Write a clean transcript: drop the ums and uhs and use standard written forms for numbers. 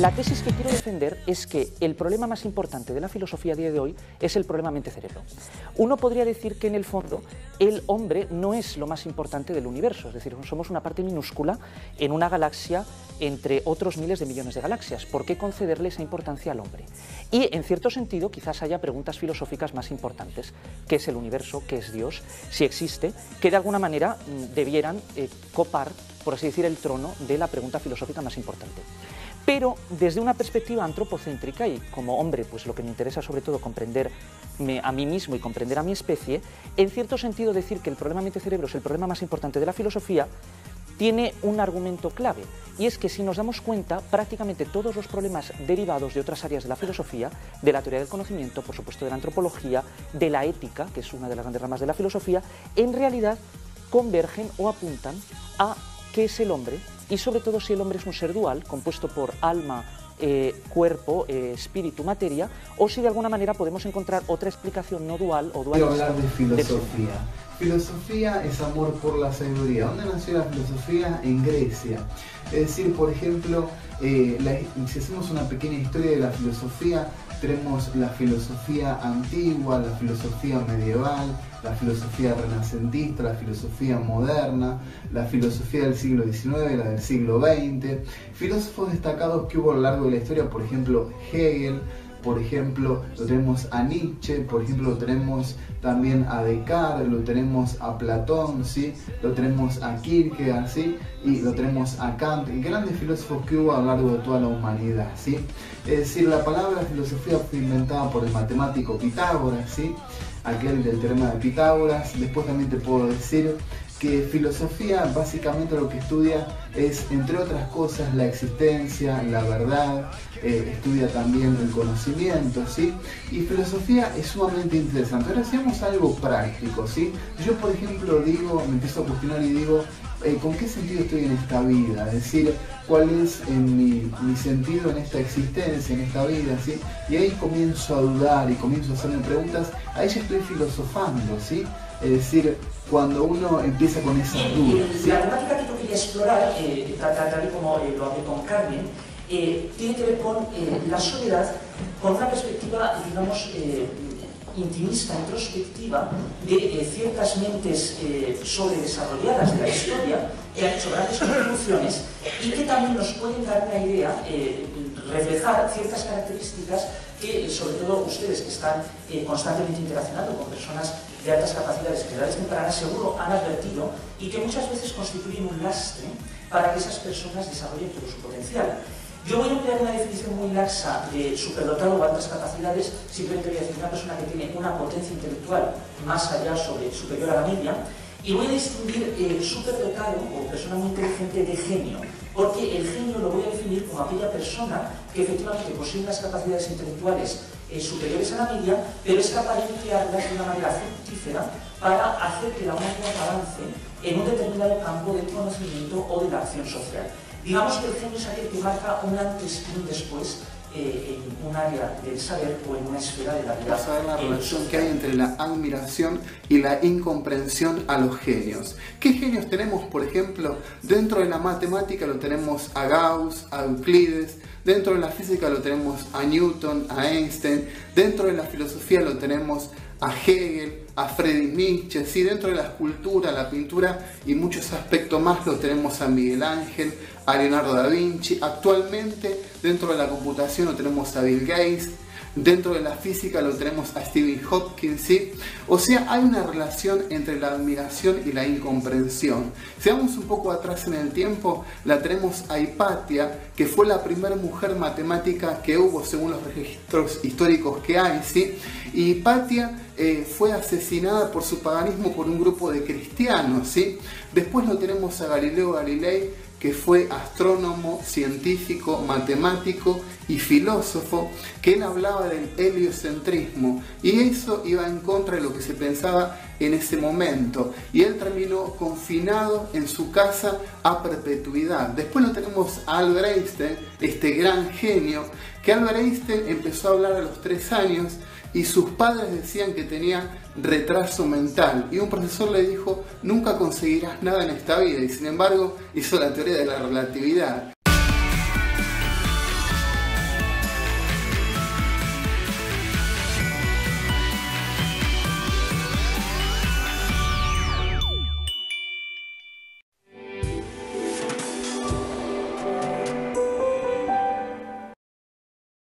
La tesis que quiero defender es que el problema más importante de la filosofía a día de hoy es el problema mente-cerebro. Uno podría decir que en el fondo el hombre no es lo más importante del universo, es decir, somos una parte minúscula en una galaxia entre otros miles de millones de galaxias. ¿Por qué concederle esa importancia al hombre? Y en cierto sentido quizás haya preguntas filosóficas más importantes. ¿Qué es el universo? ¿Qué es Dios? Si existe, que de alguna manera debieran copar, por así decir, el trono de la pregunta filosófica más importante. Pero desde una perspectiva antropocéntrica, y como hombre, pues lo que me interesa sobre todo comprenderme a mí mismo y comprender a mi especie, en cierto sentido decir que el problema mente-cerebro es el problema más importante de la filosofía, tiene un argumento clave, y es que si nos damos cuenta, prácticamente todos los problemas derivados de otras áreas de la filosofía, de la teoría del conocimiento, por supuesto de la antropología, de la ética, que es una de las grandes ramas de la filosofía, en realidad convergen o apuntan a qué es el hombre, y sobre todo si el hombre es un ser dual, compuesto por alma, cuerpo, espíritu, materia, o si de alguna manera podemos encontrar otra explicación no dual o dual. Quiero hablar de filosofía. Filosofía es amor por la sabiduría. ¿Dónde nació la filosofía? En Grecia. Es decir, por ejemplo, si hacemos una pequeña historia de la filosofía, tenemos la filosofía antigua, la filosofía medieval, la filosofía renacentista, la filosofía moderna, la filosofía del siglo XIX, la del siglo XX. Filósofos destacados que hubo a lo largo de la historia, por ejemplo, Hegel, por ejemplo, lo tenemos a Nietzsche, por ejemplo, lo tenemos también a Descartes, lo tenemos a Platón, ¿sí? Lo tenemos a Kierkegaard, ¿sí? Y lo tenemos a Kant, grandes filósofos que hubo a lo largo de toda la humanidad, ¿sí? Es decir, la palabra filosofía fue inventada por el matemático Pitágoras, ¿sí? Aquel del teorema de Pitágoras. Después también te puedo decir que filosofía básicamente lo que estudia es, entre otras cosas, la existencia, la verdad, estudia también el conocimiento, ¿sí? Y filosofía es sumamente interesante. Ahora hacemos algo práctico, ¿sí? Yo, por ejemplo, digo, me empiezo a cuestionar y digo, ¿con qué sentido estoy en esta vida? Es decir, ¿cuál es mi sentido en esta existencia, en esta vida, ¿sí? Y ahí comienzo a dudar y comienzo a hacerme preguntas, ahí ya estoy filosofando, ¿sí? Es decir, cuando uno empieza con esas dudas, ¿sí? La temática que yo quería explorar, tal y como lo hablé con Carmen, tiene que ver con la soledad, con una perspectiva, digamos, intimista, introspectiva, de ciertas mentes sobredesarrolladas de la historia, que han hecho grandes contribuciones y que también nos pueden dar una idea, reflejar ciertas características que, sobre todo ustedes que están constantemente interaccionando con personas de altas capacidades que edades tempranas, seguro han advertido y que muchas veces constituyen un lastre para que esas personas desarrollen todo su potencial. Yo voy a emplear una definición muy laxa de superdotado o altas capacidades, simplemente voy a decir una persona que tiene una potencia intelectual más allá superior a la media, y voy a distinguir superdotado o persona muy inteligente de genio, porque el genio lo voy a definir como aquella persona que efectivamente posee unas capacidades intelectuales superiores a la media, pero es capaz de emplearlas de una manera fructífera para hacer que la humanidad avance en un determinado campo del conocimiento o de la acción social. Digamos que el genio es aquel que marca un antes y un después en un área del saber o en una esfera de la vida. Vamos a ver la relación que hay entre la admiración y la incomprensión a los genios. ¿Qué genios tenemos? Por ejemplo, dentro de la matemática lo tenemos a Gauss, a Euclides, dentro de la física lo tenemos a Newton, a Einstein, dentro de la filosofía lo tenemos a Hegel, a Friedrich Nietzsche, ¿sí? Dentro de la escultura, la pintura y muchos aspectos más lo tenemos a Miguel Ángel, a Leonardo da Vinci. Actualmente dentro de la computación lo tenemos a Bill Gates, dentro de la física lo tenemos a Stephen Hawking, ¿sí? O sea, hay una relación entre la admiración y la incomprensión. Si vamos un poco atrás en el tiempo, la tenemos a Hipatia, que fue la primera mujer matemática que hubo según los registros históricos que hay, ¿sí? Y Hipatia fue asesinada por su paganismo por un grupo de cristianos, ¿sí? Después lo tenemos a Galileo Galilei, que fue astrónomo, científico, matemático y filósofo, que él hablaba del heliocentrismo y eso iba en contra de lo que se pensaba en ese momento, y él terminó confinado en su casa a perpetuidad. Después lo tenemos a Albert Einstein, este gran genio, que Albert Einstein empezó a hablar a los 3 años y sus padres decían que tenía retraso mental, y un profesor le dijo: nunca conseguirás nada en esta vida, y sin embargo hizo la teoría de la relatividad.